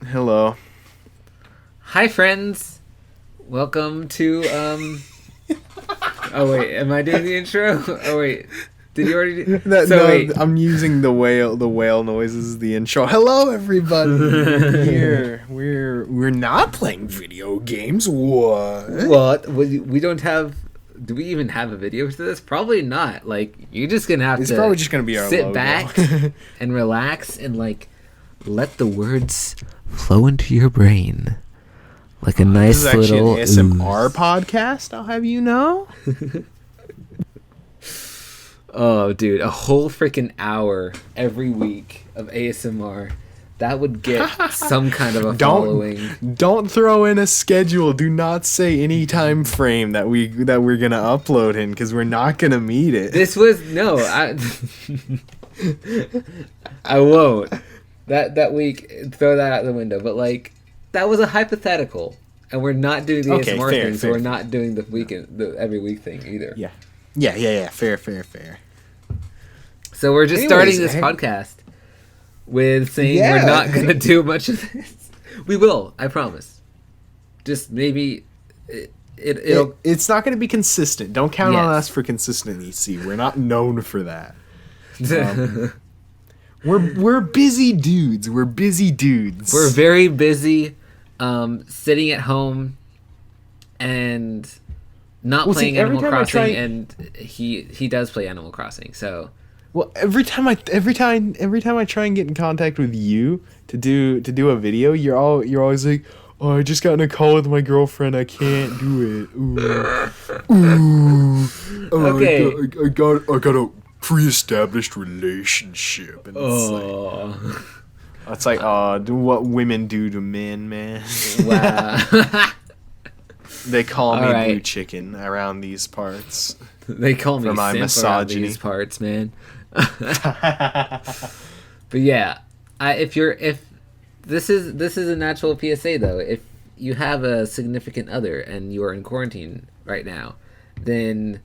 Hello. Hi, friends. Welcome to Oh wait, am I doing the intro? Oh wait, did you already? Wait. I'm using the whale noises as the intro. Hello, everybody. We're here. We're not playing video games. What? We don't have. Do we even have a video to this? Probably not. Like, you're just gonna have It's to. probably just gonna be our sit logo. back and relax and let the words flow into your brain like a nice this is little actually an ASMR podcast. I'll have you know. Oh, dude, a whole freaking hour every week of ASMR. That would get some kind of a following. Don't throw in a schedule. Do not say any time frame that we're gonna upload in, because we're not gonna meet it. This was I won't. That week, throw that out the window. But like, that was a hypothetical, and we're not doing the ASMR thing, so we're not doing the every week thing either. Yeah. Fair. So we're just starting this podcast with saying we're not going to do much of this. We will, I promise. Just maybe it's not going to be consistent. Don't count on us for consistency. We're not known for that. We're busy dudes. We're very busy sitting at home and not playing Animal Crossing, and he does play Animal Crossing. So every time I try and get in contact with you to do a video, you're always like, "Oh, I just got in a call with my girlfriend. I can't do it." Ooh. Okay. I got a pre-established relationship, and it's like do what women do to men, man. Wow. They call me blue chicken around these parts. They call me my simp misogyny. around these parts, man. But yeah, if this is a natural PSA though, if you have a significant other and you are in quarantine right now, then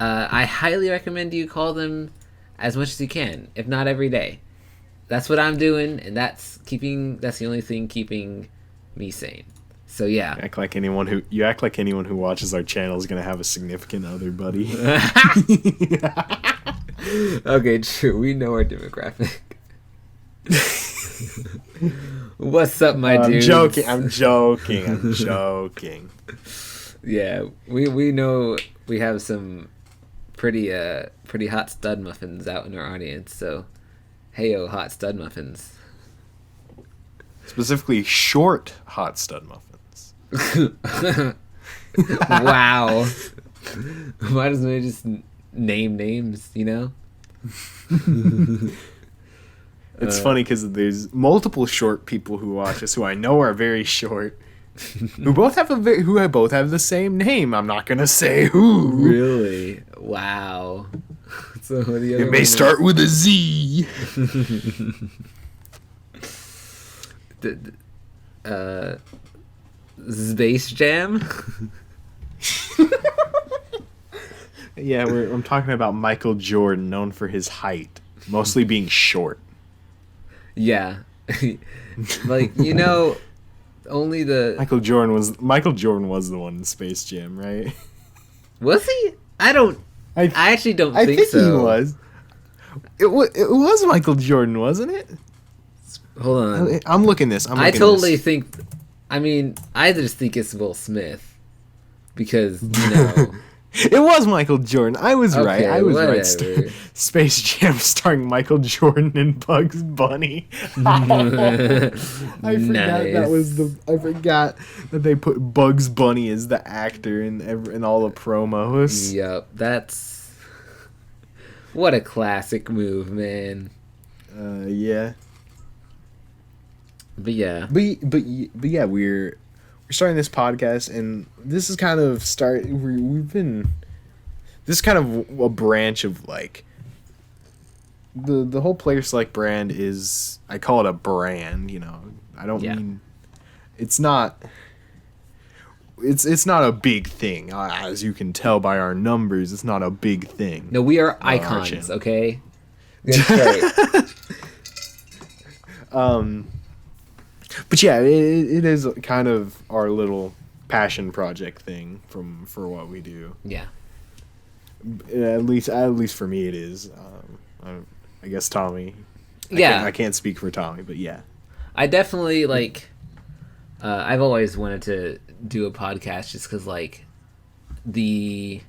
I highly recommend you call them as much as you can, if not every day. That's what I'm doing, and that's the only thing keeping me sane. So yeah. You act like anyone who watches our channel is gonna have a significant other, buddy. Okay, true. We know our demographic. What's up, my dude? I'm joking. Yeah, we know we have some pretty hot stud muffins out in our audience. So, heyo, hot stud muffins. Specifically, short hot stud muffins. Wow. Why doesn't they just name names, you know? It's funny because there's multiple short people who watch us who I know are very short, who both have the same name. I'm not gonna say who. Really? Wow. So the other it may start with a Z. Space Jam? Yeah, I'm talking about Michael Jordan, known for his height, mostly being short. Yeah. Like, you know, only the Michael Jordan was the one in Space Jam, right? Was he? I actually don't think so. I think he was. It was Michael Jordan, wasn't it? Hold on. I'm looking this. I totally think. I mean, I just think it's Will Smith because it was Michael Jordan. I was right. I was whatever. right. Space Jam starring Michael Jordan and Bugs Bunny. I forgot that they put Bugs Bunny as the actor in all the promos. Yep, that's what a classic move, man. Yeah. But yeah, we're starting this podcast, and this is kind of this is kind of a branch of like the whole Player Select brand is, I call it a brand, you know. I don't mean it's not a big thing, as you can tell by our numbers. It's not a big thing. No, we are icons, okay? Good straight. But yeah, it is kind of our little passion project thing for what we do. Yeah. At least for me, it is. I guess Tommy. I can't speak for Tommy, but yeah. I definitely like. I've always wanted to do a podcast just because like I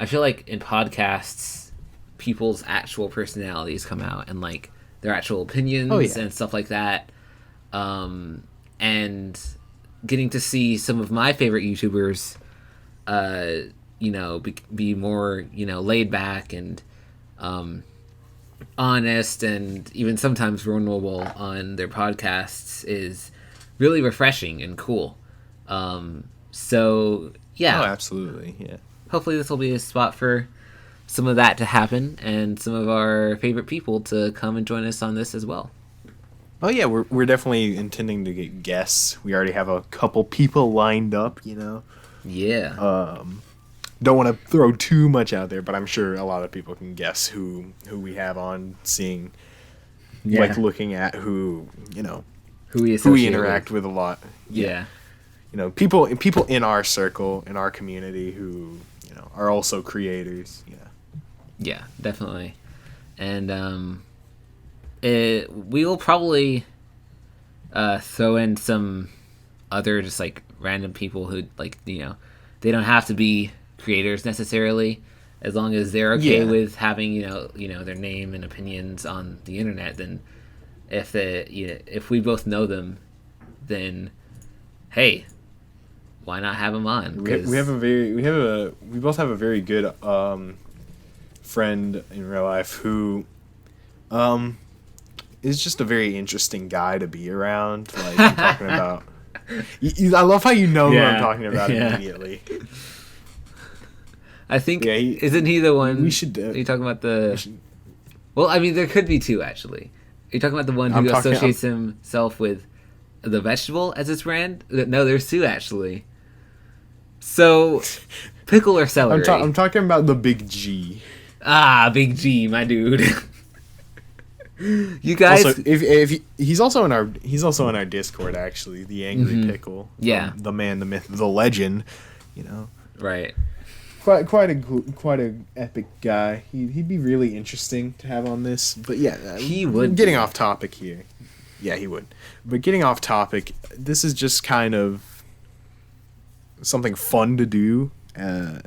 feel like in podcasts, people's actual personalities come out and like their actual opinions and stuff like that. And getting to see some of my favorite YouTubers, be more, laid back and honest and even sometimes vulnerable on their podcasts is really refreshing and cool. So yeah. Oh, absolutely. Yeah. Hopefully this will be a spot for some of that to happen and some of our favorite people to come and join us on this as well. Oh yeah, we're definitely intending to get guests. We already have a couple people lined up, Yeah. Don't want to throw too much out there, but I'm sure a lot of people can guess who we have on, seeing, like looking at who we interact with a lot. Yeah. People in our circle, in our community who, are also creators. Yeah, definitely. And we will probably throw in some other just like random people who like, they don't have to be creators necessarily, as long as they're okay with having, their name and opinions on the internet. Then if we both know them, then hey, why not have them on? We both have a very good friend in real life who is just a very interesting guy to be around. Like I'm talking about. I love how you know who I'm talking about immediately. I think isn't he the one? We should. Are you talking about the? Well, I mean, there could be two actually. Are you talking about the one who associates himself with the vegetable as his brand? No, there's two actually. So, pickle or celery? I'm talking about the Big G. Ah, Big G, my dude. You guys. Also, if he's also in our Discord actually, the Angry Pickle. Yeah. The man, the myth, the legend. Right. Quite a epic guy. He'd be really interesting to have on this. But yeah, he would. Getting off topic here. Yeah, he would. But getting off topic, this is just kind of something fun to do, and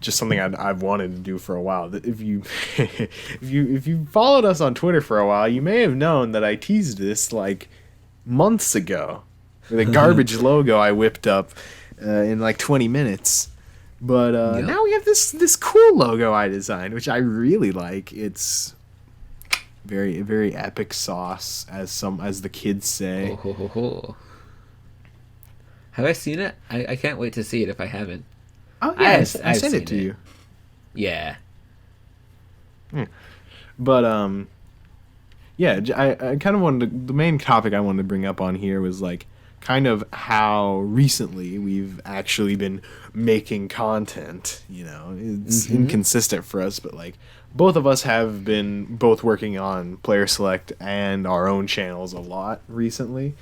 just something I've wanted to do for a while. That if you followed us on Twitter for a while, you may have known that I teased this like months ago with a garbage logo I whipped up in like 20 minutes. But now we have this cool logo I designed, which I really like. It's very very epic sauce, as the kids say. Have I seen it? I can't wait to see it if I haven't. Oh yeah, I sent it to you. Yeah. But I kind of wanted the main topic I wanted to bring up on here was like kind of how recently we've actually been making content. It's inconsistent for us, but like both of us have been both working on Player Select and our own channels a lot recently.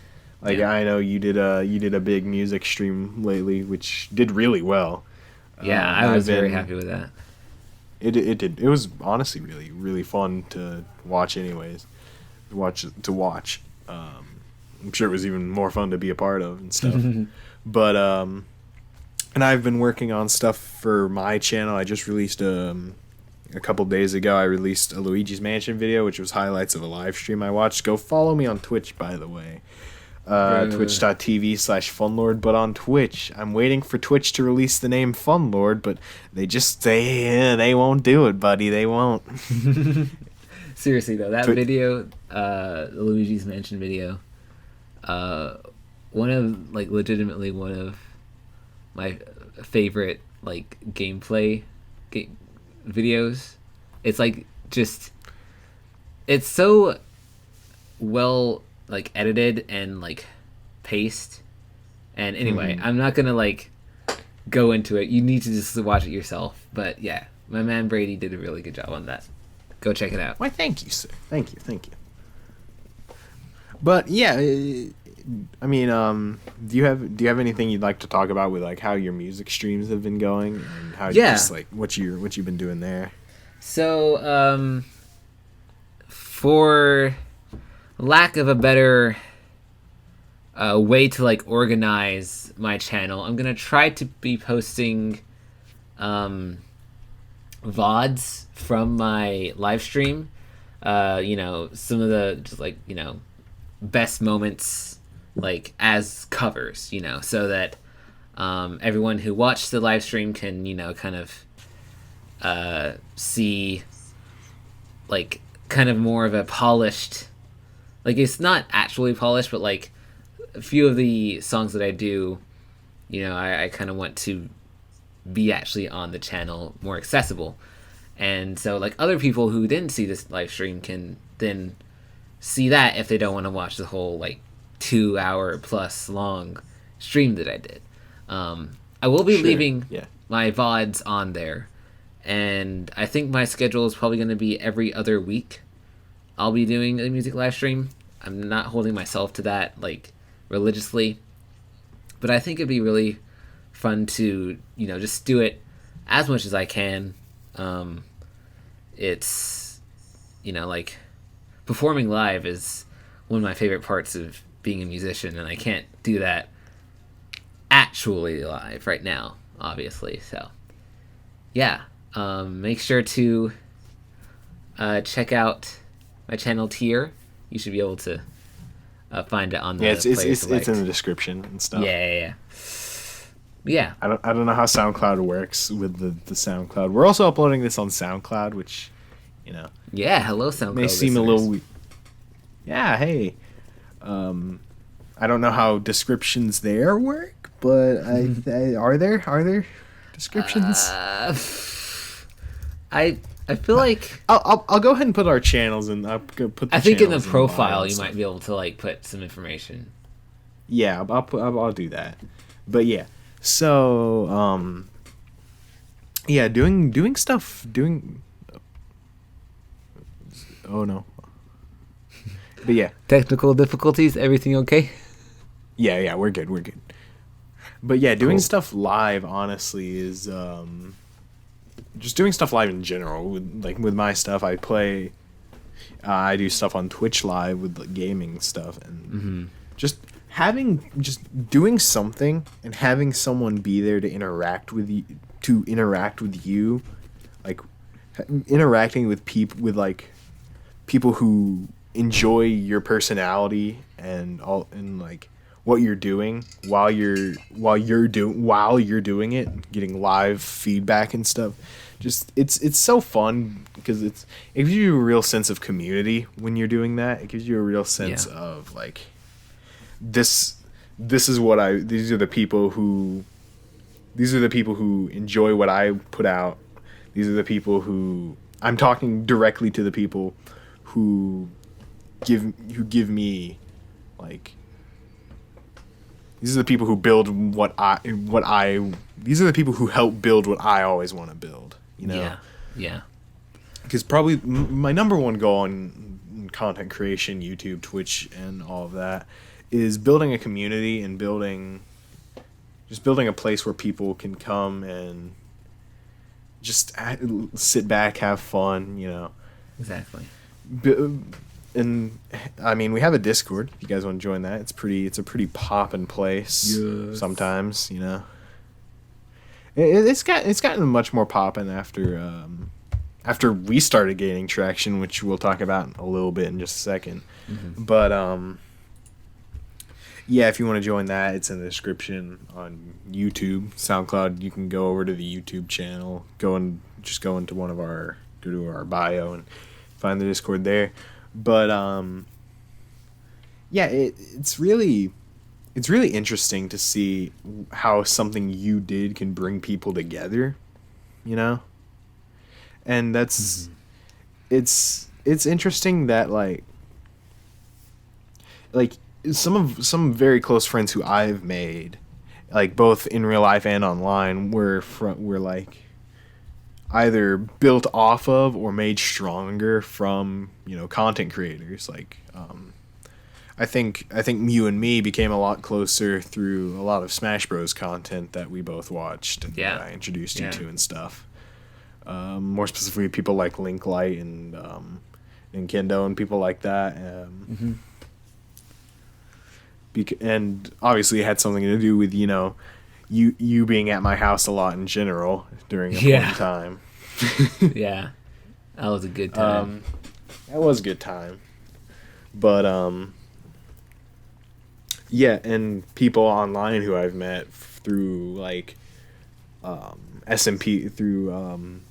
Like I know you did a big music stream lately, which did really well. Yeah, I was very happy with that. It did. It was honestly really really fun to watch. Anyways, to watch. I'm sure it was even more fun to be a part of and stuff. But and I've been working on stuff for my channel. I just released a couple days ago. I released a Luigi's Mansion video, which was highlights of a live stream I watched. Go follow me on Twitch, by the way. Twitch.tv/Funlord. But on Twitch, I'm waiting for Twitch to release the name Funlord, but they won't do it, buddy. They won't. Seriously though, that video, the Luigi's Mansion video, legitimately one of my favorite like gameplay videos. It's like it's so well like edited and like paced. And anyway, I'm not gonna like go into it. You need to just watch it yourself. But yeah, My man Brady did a really good job on that. Go check it out. Why, thank you, sir. Thank you, thank you. But yeah, I mean, do you have anything you'd like to talk about with like how your music streams have been going and how you just like what you've been doing there? So, for lack of a better way to like organize my channel, I'm gonna try to be posting VODs from my live stream. Some of the just like best moments like as covers, so that everyone who watched the live stream can kind of see like kind of more of a polished, like it's not actually polished, but like a few of the songs that I do, I kind of want to be actually on the channel more accessible. And so like other people who didn't see this live stream can then see that if they don't want to watch the whole like 2 hour plus long stream that I did. I will be leaving my VODs on there, and I think my schedule is probably going to be every other week I'll be doing a music live stream. I'm not holding myself to that like religiously, but I think it'd be really fun to just do it as much as I can. It's like performing live is one of my favorite parts of being a musician, and I can't do that actually live right now, obviously. So yeah, make sure to check out my channel Tyr. You should be able to find it on the it's in the description and stuff. Yeah. I don't know how SoundCloud works with the SoundCloud. We're also uploading this on SoundCloud, which yeah, hello SoundCloud may seem listeners. a little yeah, hey, I don't know how descriptions there work, but are there descriptions? I feel like I'll go ahead and put our channels in. I'll put. I think in the profile you might be able to like put some information. Yeah, I'll do that. But yeah, so yeah, doing stuff. Oh no. But yeah, technical difficulties. Everything okay? Yeah, we're good. But yeah, doing stuff live honestly is just doing stuff live in general. With my stuff, I play. I do stuff on Twitch live with like, gaming stuff, and just doing something and having someone be there to interact with you, like interacting with people who enjoy your personality and like what you're doing while you're doing it, getting live feedback and stuff. Just it's so fun because it gives you a real sense of community when you're doing that. It gives you a real sense of like these are the people who enjoy what I put out. These are the people who I'm talking directly to, the people who give me like, these are the people who build these are the people who help build what I always want to build, Yeah. Because probably my number one goal in content creation, YouTube, Twitch, and all of that is building a community and building a place where people can come and just sit back, have fun, Exactly. And I mean, we have a Discord. If you guys want to join that, it's a pretty poppin' place. Yes. Sometimes, it's gotten much more poppin' after we started gaining traction, which we'll talk about a little bit in just a second. But yeah, if you want to join that, it's in the description on YouTube, SoundCloud. You can go over to the YouTube channel, go into our bio and find the Discord there. But yeah, it's really interesting to see how something you did can bring people together, and that's it's interesting that like some very close friends who I've made, like both in real life and online, were like either built off of or made stronger from, content creators. Like, I think you and me became a lot closer through a lot of Smash Bros content that we both watched and Yeah. that I introduced you Yeah. to and stuff. More specifically, people like Link Light and Nintendo and people like that. And obviously, it had something to do with you being at my house a lot in general during a point Yeah. in time. Yeah. That was a good time. That was a good time, but yeah, and people online who I've met through like SMP through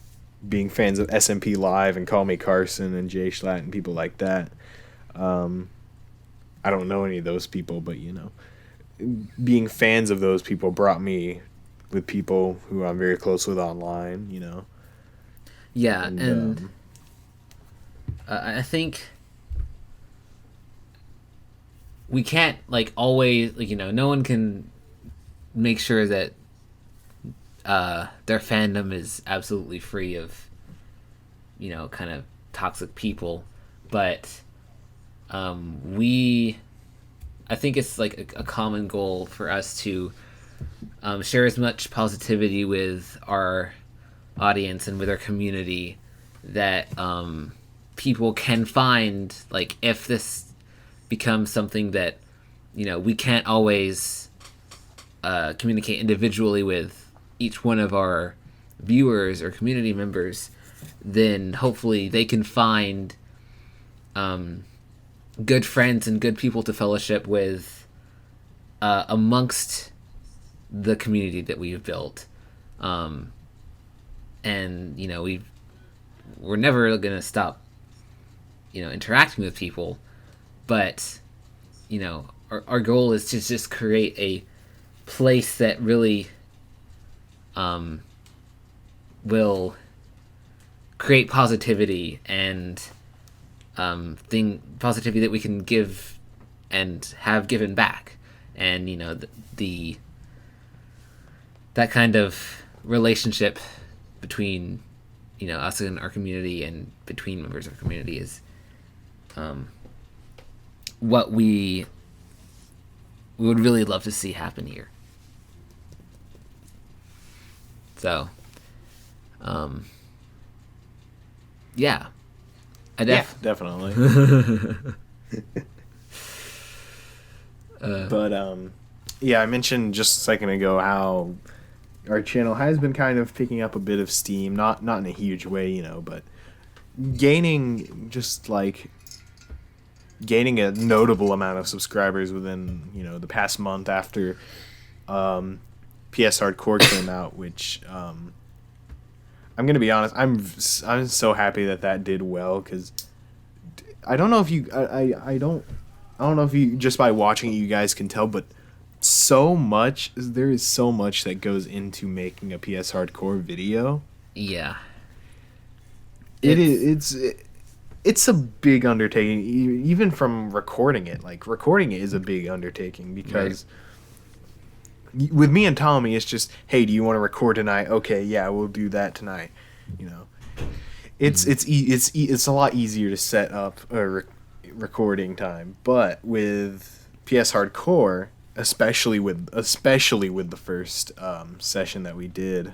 being fans of SMP Live and Call Me Carson and Jay Schlatt and people like that. I don't know any of those people, but being fans of those people brought me with people who I'm very close with online. Yeah, And and I think we can't like always like no one can make sure that their fandom is absolutely free of kind of toxic people, but we I think it's like a common goal for us to share as much positivity with our audience and with our community that people can find, like, if this becomes something that we can't always communicate individually with each one of our viewers or community members, then hopefully they can find good friends and good people to fellowship with amongst the community that we've built. And we're never gonna stop interacting with people, but our goal is to just create a place that really will create positivity and positivity that we can give and have given back, and the that kind of relationship between us and our community and between members of our community is what we would really love to see happen here. So yeah, definitely. But yeah, I mentioned just a second ago how our channel has been kind of picking up a bit of steam, not in a huge way, but gaining a notable amount of subscribers within the past month after PS Hardcore came out, which I'm gonna be honest, I'm so happy that did well, because I don't know if you I don't know if you, just by watching it, you guys can tell, but there is so much that goes into making a PS Hardcore video. Yeah, it's a big undertaking, even from recording it. Like, recording it is a big undertaking, because with me and Tommy, it's just, hey, do you want to record tonight? Okay, yeah, we'll do that tonight. It's a lot easier to set up a recording time, but with PS Hardcore, especially with the first session that we did,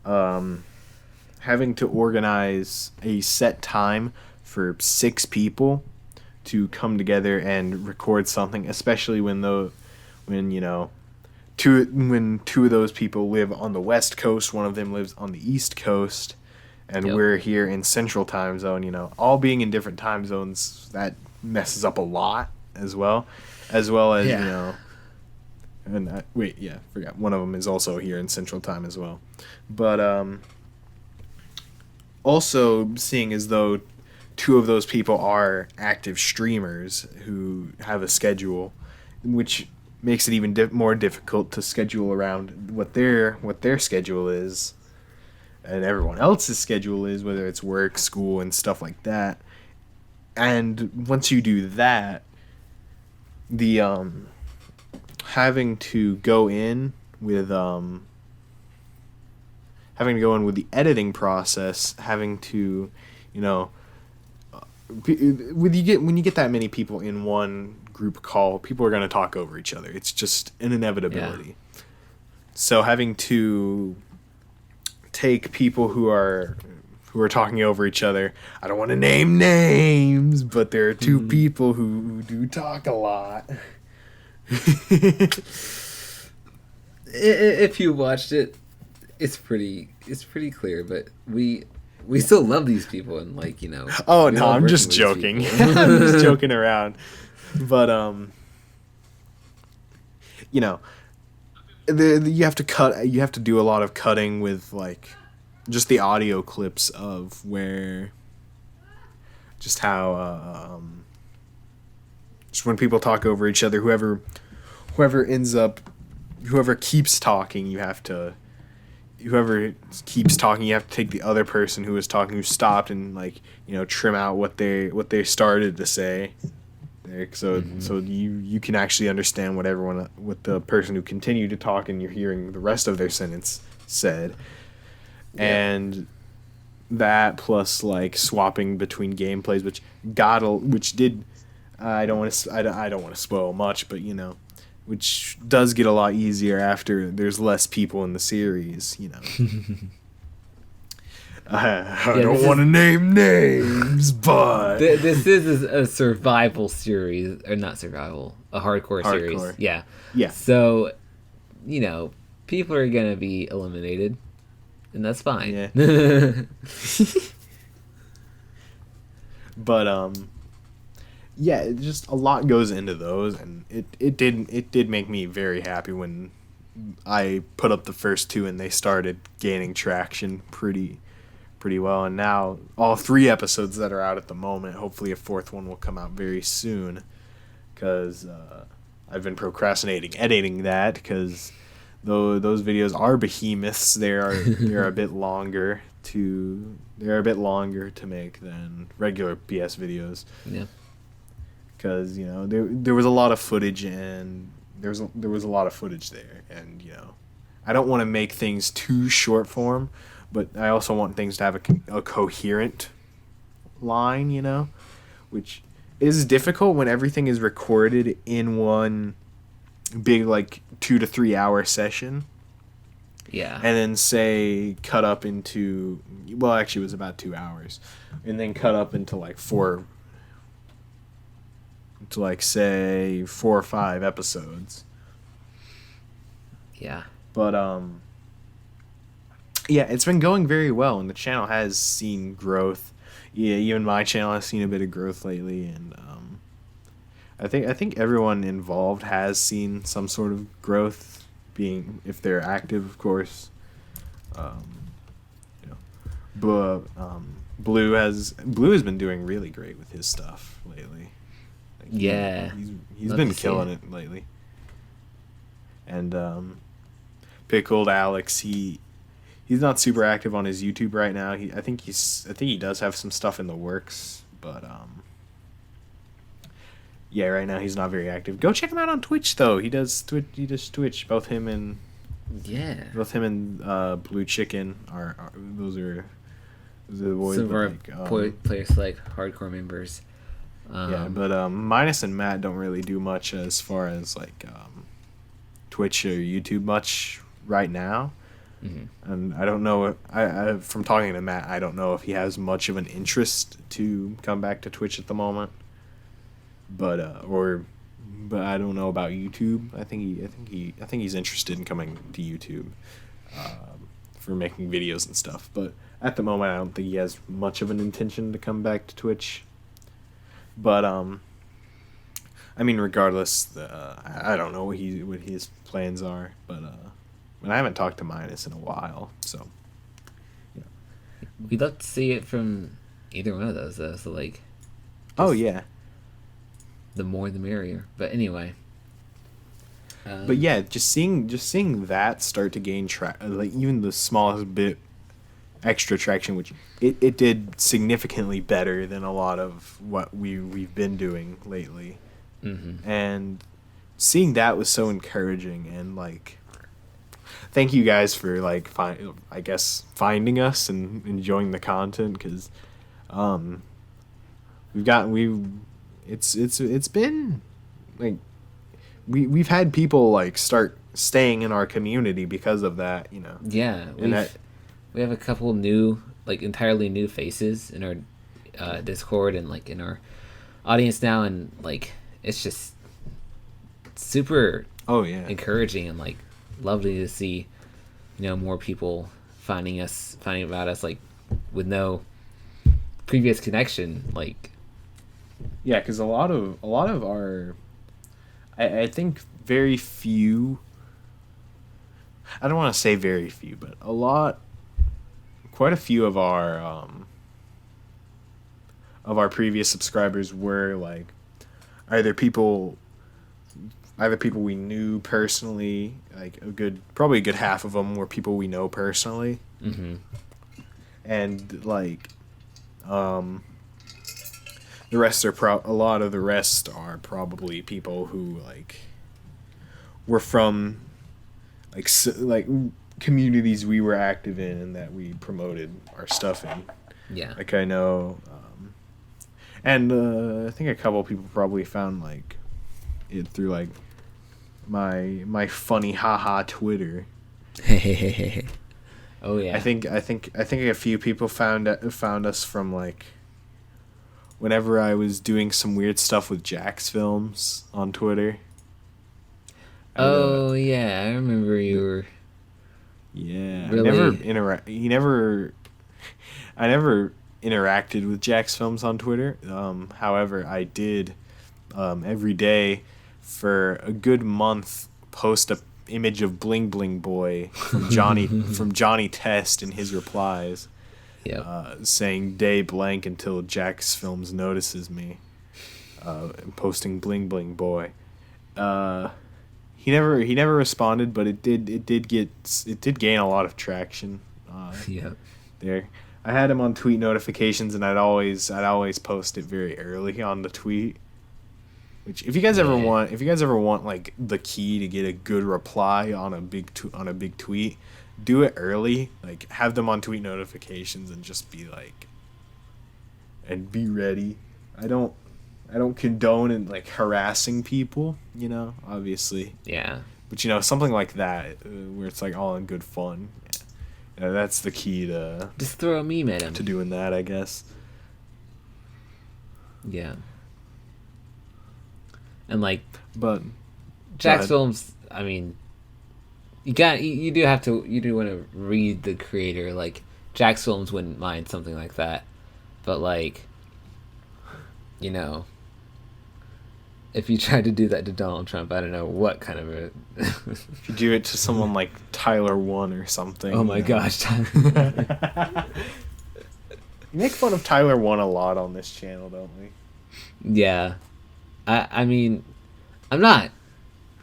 having to organize a set time for 6 people to come together and record something, especially when two of those people live on the West Coast, one of them lives on the East Coast, and we're here in Central Time Zone. All being in different time zones, that messes up a lot as well as and forgot one of them is also here in Central Time as well. But also seeing as though 2 of those people are active streamers who have a schedule, which makes it even more difficult to schedule around what their schedule is and everyone else's schedule is, whether it's work, school, and stuff like that. And once you do that, the having to go in with having to go in with the editing process, having to, you know, when you get that many people in one group call, people are going to talk over each other. It's just an inevitability. Yeah. So having to take people who are talking over each other. I don't want to name names, but there are two people who do talk a lot. If you watched it, it's pretty clear. But we still love these people, and like, you know. Oh no, I'm just joking. I'm just joking around. But you know, you have to cut. You have to do a lot of cutting with like just the audio clips of where, just how just when people talk over each other, whoever keeps talking, whoever keeps talking, you have to take the other person who was talking, who stopped, and like, you know, trim out what they started to say. So you can actually understand what the person who continued to talk, and you're hearing the rest of their sentence said. Yeah. And that plus like swapping between gameplays, which did, I don't want to spoil much, but you know, which does get a lot easier after there's less people in the series, you know. I don't want to name names, but this is a survival series, or not survival, a hardcore series. Yeah. So, you know, people are gonna be eliminated, and that's fine. Yeah. But yeah, just a lot goes into those, and it did make me very happy when I put up the first two and they started gaining traction pretty well. And now all 3 episodes that are out at the moment, hopefully a 4th one will come out very soon, because I've been procrastinating editing that, because though those videos are behemoths, they're a bit longer to make than regular PS videos. Yeah. Because, you know, there was a lot of footage, and there was a lot of footage there, and you know, I don't want to make things too short form, but I also want things to have a coherent line, you know, which is difficult when everything is recorded in one big like 2 to 3 hour session. Yeah. And then say cut up into, well, actually it was about 2 hours, and then cut up into like 4 or 5 episodes. Yeah. But yeah, it's been going very well, and the channel has seen growth. Yeah, even my channel has seen a bit of growth lately, and I think everyone involved has seen some sort of growth, being if they're active, of course. You know, but Blue has been doing really great with his stuff lately. Like, yeah, he's been killing it lately. And Pickled Alex, he's not super active on his YouTube right now. I think he does have some stuff in the works, but yeah, right now he's not very active. Go check him out on Twitch though. He does Twitch. Both him and Blue Chicken are those are the boys. Some of our players like hardcore members. Yeah, but Minus and Matt don't really do much as far as like Twitch or YouTube much right now. Mm-hmm. And I don't know. I from talking to Matt, I don't know if he has much of an interest to come back to Twitch at the moment. But I don't know about YouTube. I think he's interested in coming to YouTube for making videos and stuff. But at the moment, I don't think he has much of an intention to come back to Twitch. But I mean, regardless, I don't know what his plans are. But I haven't talked to Minus in a while, so yeah. We'd love to see it from either one of those, though. So like, oh yeah, the more the merrier. But anyway. But yeah, just seeing that start to gain like even the smallest bit extra traction, which it did significantly better than a lot of what we've been doing lately. Mm-hmm. And seeing that was so encouraging, and like thank you guys for like finding us and enjoying the content, because um we it's been like we've had people like start staying in our community because of that, Yeah, and that. we have a couple new, like entirely new faces in our Discord and like in our audience now, and like it's just super Oh yeah. encouraging and like lovely to see, more people finding about us like with no previous connection. Like, Yeah, because a lot of our, I think very few. I don't want to say very few, but quite a few of our previous subscribers were like either people either people we knew personally, like probably a good half of them were people we know personally, mm-hmm. and like a lot of the rest are probably people who like were from like communities we were active in and that we promoted our stuff in. Yeah. Like I know, and I think a couple of people probably found like it through like my funny haha Twitter. Oh yeah. I think a few people found us from like whenever I was doing some weird stuff with Jack's Films on Twitter. Oh yeah, I remember you were. Yeah, Really? I never interacted with Jack's Films on Twitter. However, I did every day for a good month post a image of Bling Bling Boy from Johnny Test in his replies. Yeah. Saying day blank until Jack's Films notices me. Posting Bling Bling Boy. He never responded, but it did gain a lot of traction. Yeah. There, I had him on tweet notifications, and I'd always post it very early on the tweet. Which, if you guys ever want like the key to get a good reply on a big tweet, do it early. Like, have them on tweet notifications and just be like, and be ready. I don't condone and like harassing people, obviously. Yeah. But something like that, where it's like all in good fun. That's the key to just throw a meme at him. To doing that, I guess. Yeah. And like, but Jack's Films, I mean, you do want to read the creator. Like, Jack's Films wouldn't mind something like that, but like, if you tried to do that to Donald Trump, I don't know what kind of a. If you do it to someone like Tyler One or something. Oh my gosh, You make fun of Tyler One a lot on this channel, don't we? Yeah. I mean, I'm not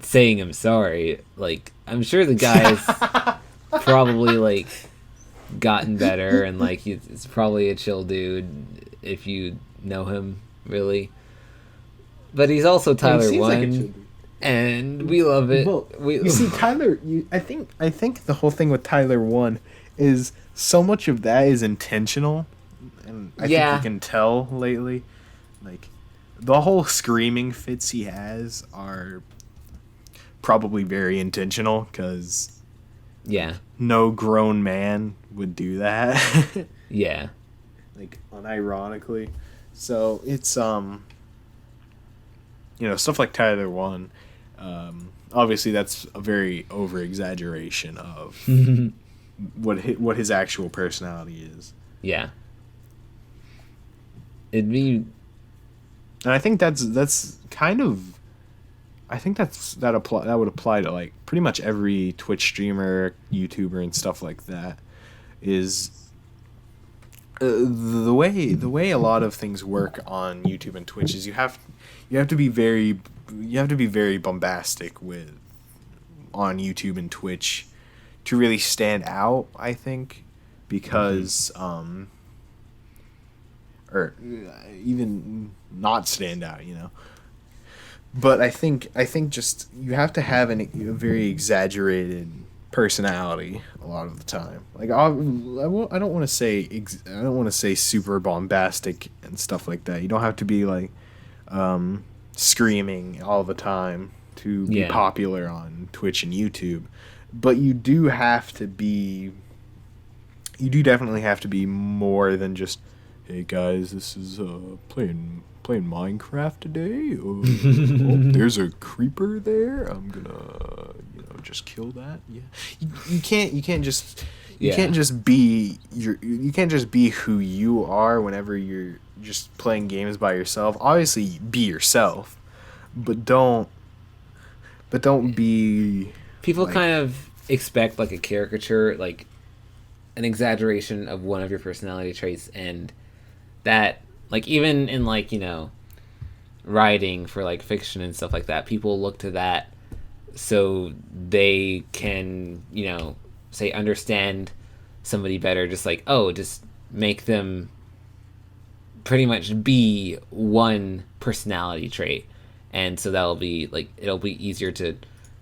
saying I'm sorry. Like, I'm sure the guy's probably like gotten better, and like he's probably a chill dude if you know him really. But he's also Tyler One, and we love it. Well, you see, Tyler. I think the whole thing with Tyler One is so much of that is intentional, and I think you can tell lately, like. The whole screaming fits he has are probably very intentional, because no grown man would do that. Yeah. Like, unironically. So it's stuff like Tyler One, obviously that's a very over exaggeration of what his actual personality is. Yeah. It'd be. And I think that's kind of, I think that would apply to like pretty much every Twitch streamer, YouTuber, and stuff like that. Is the way a lot of things work on YouTube and Twitch is you have to be very bombastic on YouTube and Twitch to really stand out, I think, because or even not stand out, But I think just you have to have a very exaggerated personality a lot of the time. Like I don't want to say I don't want to say super bombastic and stuff like that. You don't have to be like screaming all the time to be Yeah. popular on Twitch and YouTube, but you do have to be. You do definitely have to be more than just, hey guys, this is playing Minecraft today. Oh, there's a creeper there. I'm gonna just kill that. Yeah, you can't just you Yeah. can't just be you can't just be who you are whenever you're just playing games by yourself. Obviously, be yourself, but don't be People like kind of expect like a caricature, like an exaggeration of one of your personality traits, and that, like, even in, like, writing for like fiction and stuff like that, people look to that so they can, say, understand somebody better. Just like, oh, just make them pretty much be one personality trait, and so that'll be like, it'll be easier to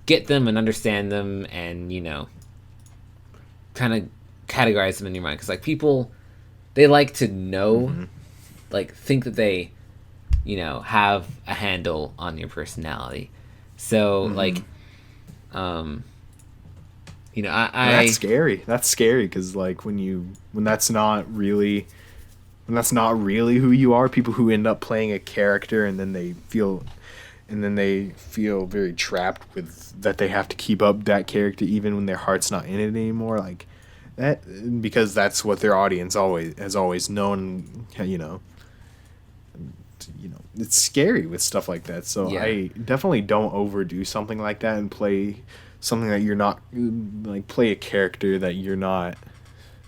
get them and understand them, and kind of categorize them in your mind, because like people, they like to know, like, think that they have a handle on your personality. So like, um and that's I scary. That's scary because like when that's not really who you are. People who end up playing a character and then they feel very trapped with that they have to keep up that character even when their heart's not in it anymore. Like that, because that's what their audience always has always known. It's scary with stuff like that. So yeah, I definitely don't overdo something like that and play something that you're not, like, play a character that you're not.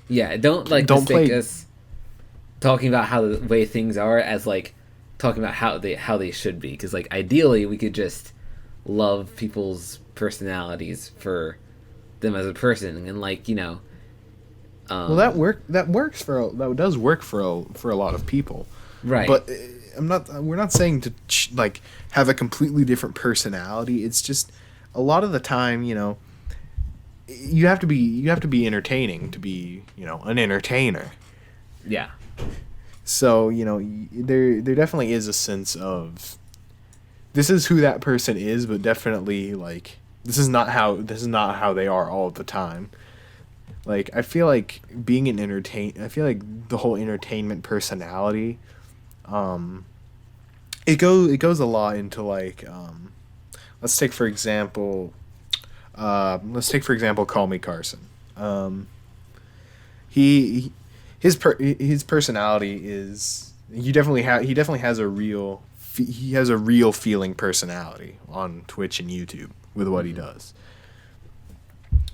yeah, don't like Don't mistake play. us talking about how the way things are as like talking about how they should be, because like ideally we could just love people's personalities for them as a person, and like, Well, that work that works that does work for a lot of people, right. but I'm not. We're not saying to like have a completely different personality. It's just a lot of the time, you have to be entertaining to be an entertainer. Yeah. So there definitely is a sense of this is who that person is, but definitely like this is not how they are all the time. Like I feel like I feel like the whole entertainment personality, it goes a lot into like let's take for example Call Me Carson. He his personality is he definitely has he has a real feeling personality on Twitch and YouTube with what he does.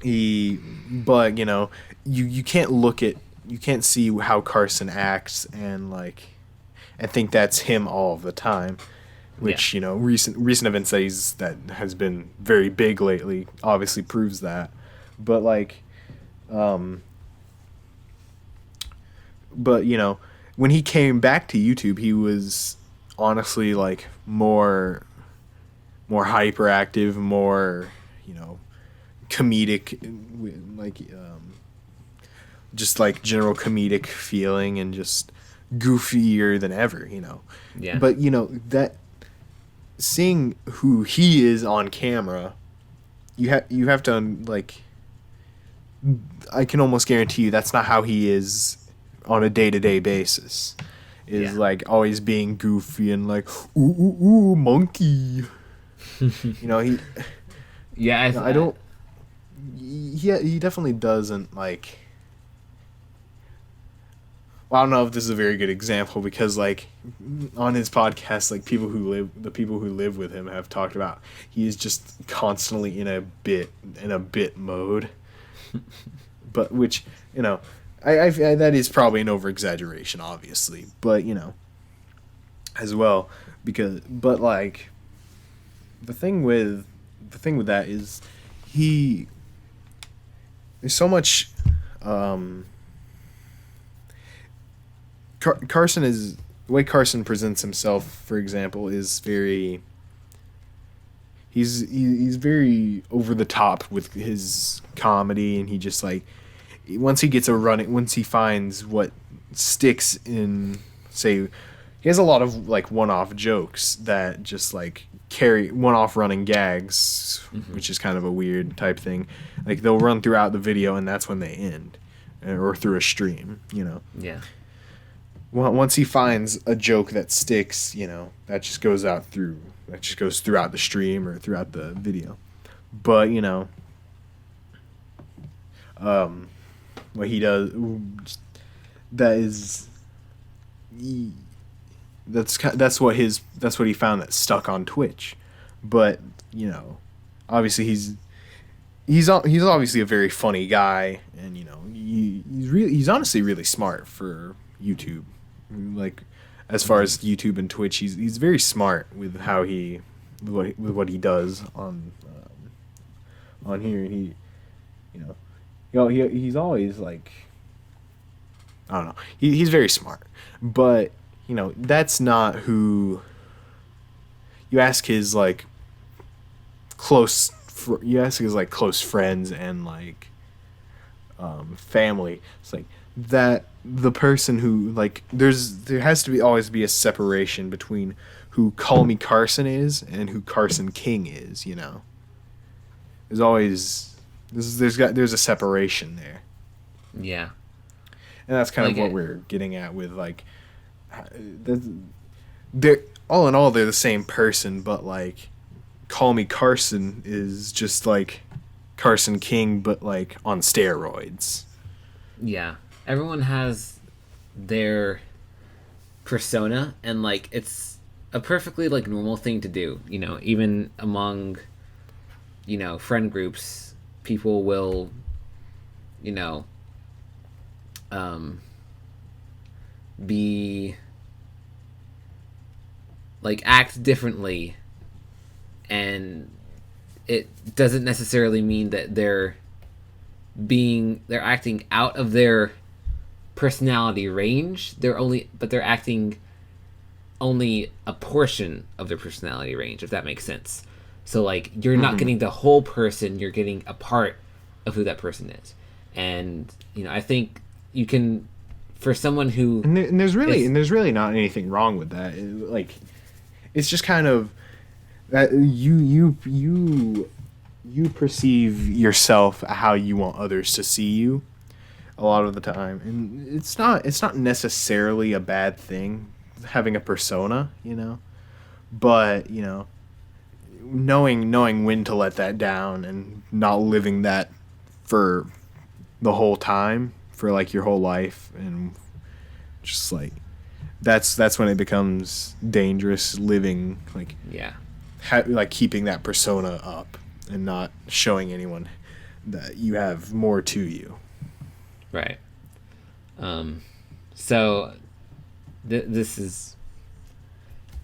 But you can't you can't see how Carson acts and think that's him all the time, Yeah. which recent events that has been very big lately obviously proves that. But like um but when he came back to YouTube, he was honestly like more hyperactive, more comedic, like just like general comedic feeling, and just goofier than ever. Yeah. But that seeing who he is on camera, you have to like, I can almost guarantee you that's not how he is on a day-to-day basis. Is Yeah. like always being goofy and like ooh monkey. He Yeah, I don't. He definitely doesn't like. Well, I don't know if this is a very good example because like on his podcast, like the people who live with him have talked about he is just constantly in a bit mode, but which I that is probably an over exaggeration, obviously, but as well but like the thing with that is he there's so much Carson is the way Carson presents himself, for example, is very he's very over the top with his comedy, and he just like once he finds what sticks in, say, he has a lot of like one-off jokes that just like carry one-off running gags, which is kind of a weird type thing. Like they'll run throughout the video, and that's when they end, or through a stream, you know. Yeah. Once he finds a joke that sticks, you know, that just goes throughout the stream or throughout the video. But you know, what he does, that is, that's what he found that stuck on Twitch. But you know, obviously he's obviously a very funny guy, and you know, he's honestly really smart for YouTube. Like, as far as YouTube and Twitch, he's very smart with what he does on here. He, you know, he's always like, I don't know. He's very smart, but you know, that's not who. You ask his like close friends and like family. It's like that the person who like there has to always be a separation between who Call Me Carson is and who Carson King is, you know. There's a separation there. Yeah. And that's kind of what we're getting at with like they're all in all they're the same person, but like Call Me Carson is just like Carson King but like on steroids. Yeah. Everyone has their persona, and like it's a perfectly like normal thing to do, you know, even among, you know, friend groups. People will, you know, be like act differently, and it doesn't necessarily mean that they're acting out of their personality range. They're acting only a portion of their personality range, if that makes sense. So like you're not getting the whole person, you're getting a part of who that person is. And you know, I think you can, for someone who and there's really not anything wrong with that. Like it's just kind of that you perceive yourself how you want others to see you a lot of the time, and it's not necessarily a bad thing having a persona, you know, but you know, knowing when to let that down and not living that for the whole time, for like your whole life, and just like that's when it becomes dangerous, living like like keeping that persona up and not showing anyone that you have more to you. Right. So this is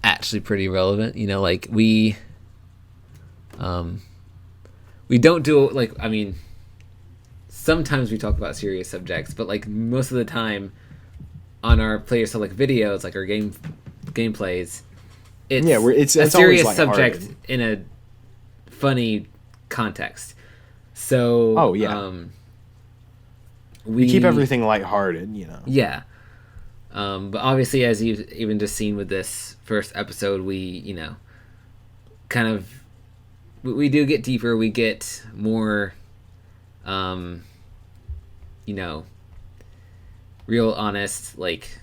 actually pretty relevant, you know, like we don't do, like, I mean, sometimes we talk about serious subjects, but like most of the time on our player select videos, like our gameplays, it's a serious subject in a funny context. So we keep everything lighthearted, you know. Yeah. But obviously, as you've even just seen with this first episode, we, you know, kind of, we do get deeper. We get more, you know, real honest. Like,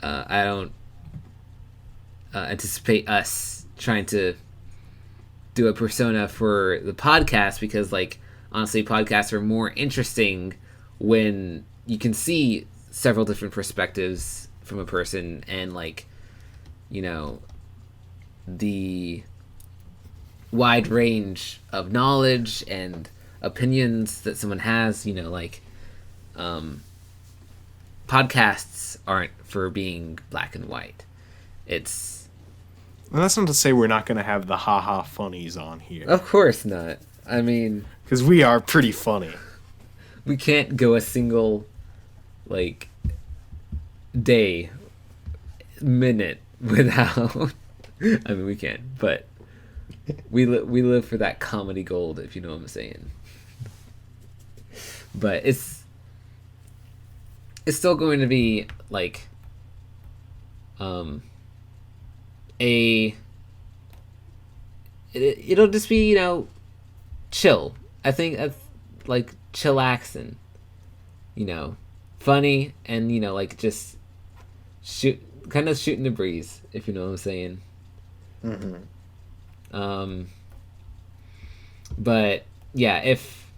I don't anticipate us trying to do a persona for the podcast, because, like, honestly, podcasts are more interesting when you can see several different perspectives from a person, and like, you know, the wide range of knowledge and opinions that someone has, you know, like podcasts aren't for being black and white. It's, and that's not to say we're not going to have the haha funnies on here. Of course not. I mean, because we are pretty funny. We can't go a single like day, minute without I mean, we can, but we live for that comedy gold, if you know what I'm saying. But it's still going to be like a it'll just be, chill. I think that's like chillaxing, funny, and like just kind of shooting the breeze, if you know what I'm saying. But yeah, if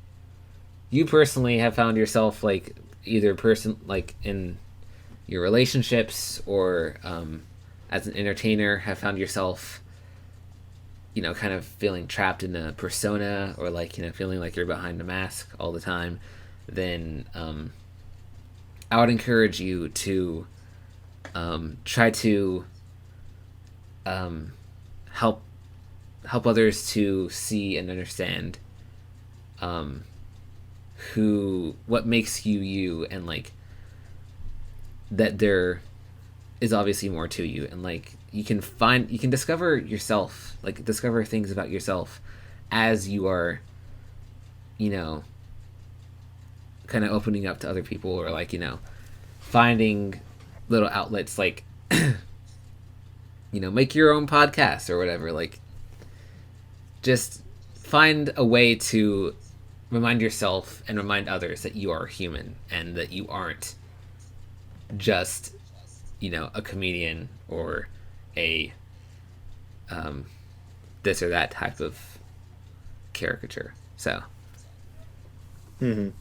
you personally have found yourself like either person like in your relationships or as an entertainer have found yourself kind of feeling trapped in a persona, or like feeling like you're behind a mask all the time, then I would encourage you to try to help others to see and understand what makes you you, and like that there is obviously more to you, and like you can discover yourself, like discover things about yourself as you are kind of opening up to other people, or like finding little outlets, like make your own podcast or whatever. Like just find a way to remind yourself and remind others that you are human, and that you aren't just a comedian or a this or that type of caricature. So I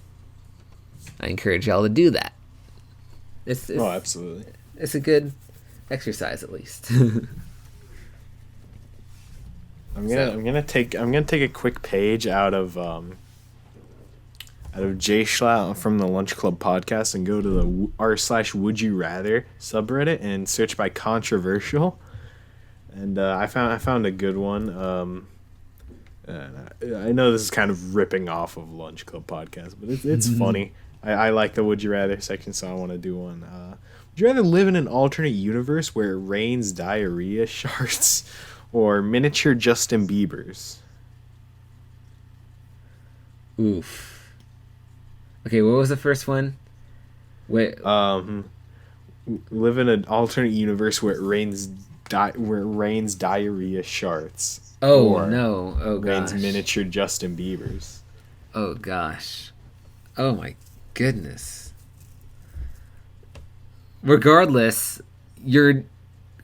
encourage y'all to do that. It's absolutely. It's a good exercise, at least. I'm gonna take a quick page out of Jay Schlatt from the Lunch Club podcast and go to the r/would you rather subreddit and search by controversial, and I found a good one. I know this is kind of ripping off of Lunch Club podcast, but it's funny. I like the would you rather section, so I want to do one. Would you rather live in an alternate universe where it rains diarrhea shards, or miniature Justin Biebers? Oof. Okay, what was the first one? Wait. Live in an alternate universe where it rains diarrhea shards. Oh no! Oh gosh. Rains miniature Justin Biebers. Oh gosh. Oh my goodness. Regardless, when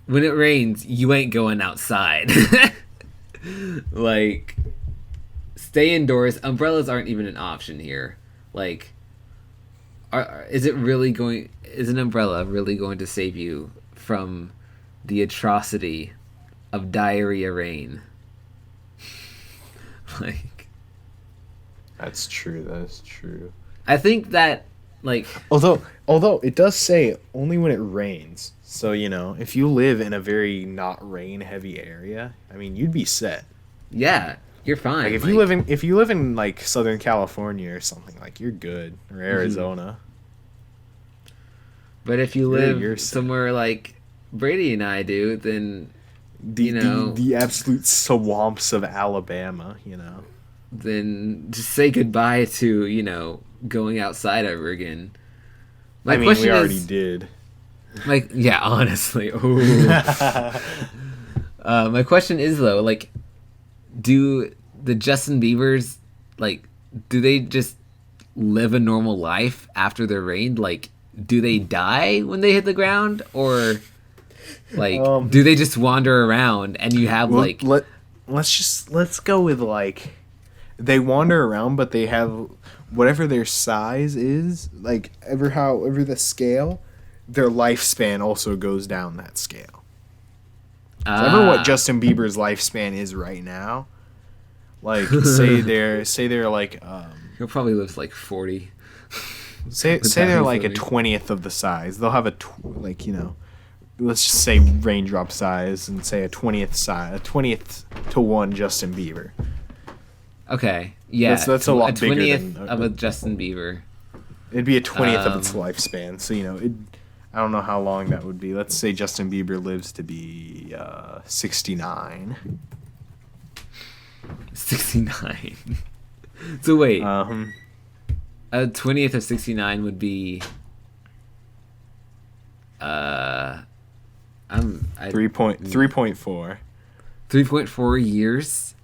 it rains, you ain't going outside. Like, stay indoors. Umbrellas aren't even an option here. Like, is an umbrella really going to save you from the atrocity of diarrhea rain? Like, that's true. That's true. I think that, like, although it does say only when it rains. So, if you live in a very not rain heavy area, I mean, you'd be set. Yeah, you're fine. Like, if you live in like Southern California or something, like, you're good, or Arizona. But if you live somewhere like Brady and I do, then the absolute swamps of Alabama, then just say goodbye to going outside ever again. We already did. Like, yeah, honestly. My question is, though, like, do the Justin Biebers, like, do they just live a normal life after they're rained? Like, do they die when they hit the ground, or like do they just wander around and you have let's go with like they wander around, but they have whatever their size is, like however the scale, their lifespan also goes down that scale. So I remember what Justin Bieber's lifespan is right now. Like say they're like he'll probably live like 40. Say they're like a 20th of the size. They'll have let's just say raindrop size, and say a 20th to 1 Justin Bieber. Okay, yeah, that's a lot bigger than of a Justin Bieber. It'd be a 20th of its lifespan. So I don't know how long that would be. Let's say Justin Bieber lives to be 69. 69. So wait, Um, 20th of 69 would be. I 3.4. 3.4 years.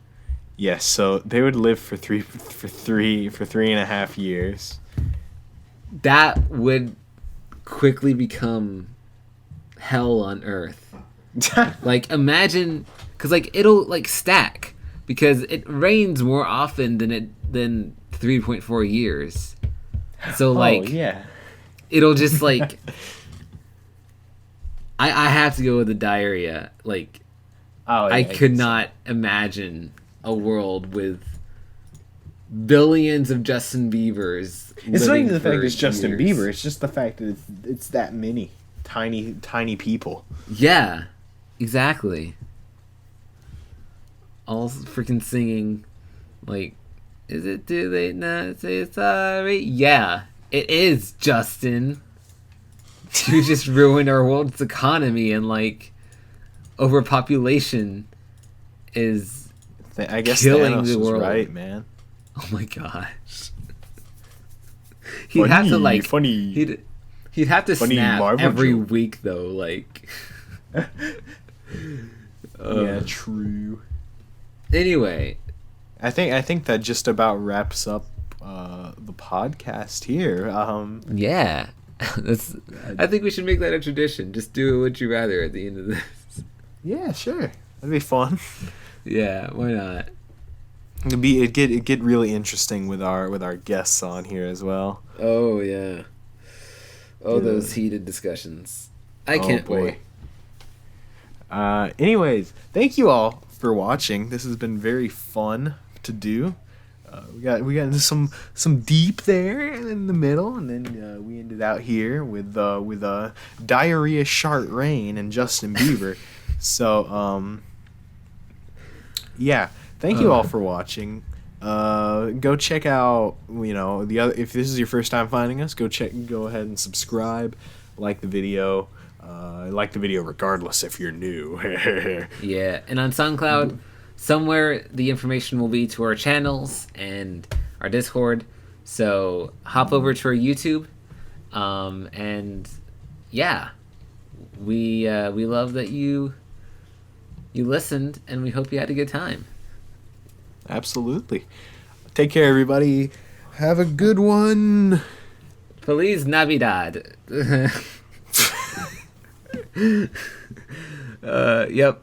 Yes, so they would live for 3.5 years. That would quickly become hell on earth. Like, imagine, because like it'll like stack because it rains more often than 3.4 years. So like, oh yeah. it'll just like. I have to go with the diarrhea. Like, Oh, yeah, I could not imagine a world with billions of Justin Biebers. It's not living even the fact for it's Justin years. Bieber. It's just the fact that it's that many tiny people. Yeah, exactly. All freaking singing, like, is it too late now to say sorry? Yeah, it is, Justin. You just ruined our world's economy, and like overpopulation is I guess killing Thanos the was world. right, man. Oh my gosh. He'd have to like funny. he'd have to Funny snap Marvel every joke. week though, like Yeah, true. Anyway, I think that just about wraps up the podcast here. yeah. I think we should make that a tradition. Just do a would you rather at the end of this. Yeah, sure. That'd be fun. Yeah, why not? It'd get really interesting with our guests on here as well. Oh yeah. Oh, Yeah. those heated discussions. I Oh, can't boy. wait. Anyways, thank you all for watching. This has been very fun to do. We got into some deep there in the middle, and then we ended out here with diarrhea, Shart Rain, and Justin Bieber. So yeah, thank you all for watching. Go check out the other. If this is your first time finding us, go ahead and subscribe, like the video. Like the video regardless if you're new. Yeah, and on SoundCloud, somewhere the information will be to our channels and our Discord. So hop over to our YouTube, and yeah, we love that you listened, and we hope you had a good time. Absolutely. Take care, everybody. Have a good one. Feliz Navidad. Yep.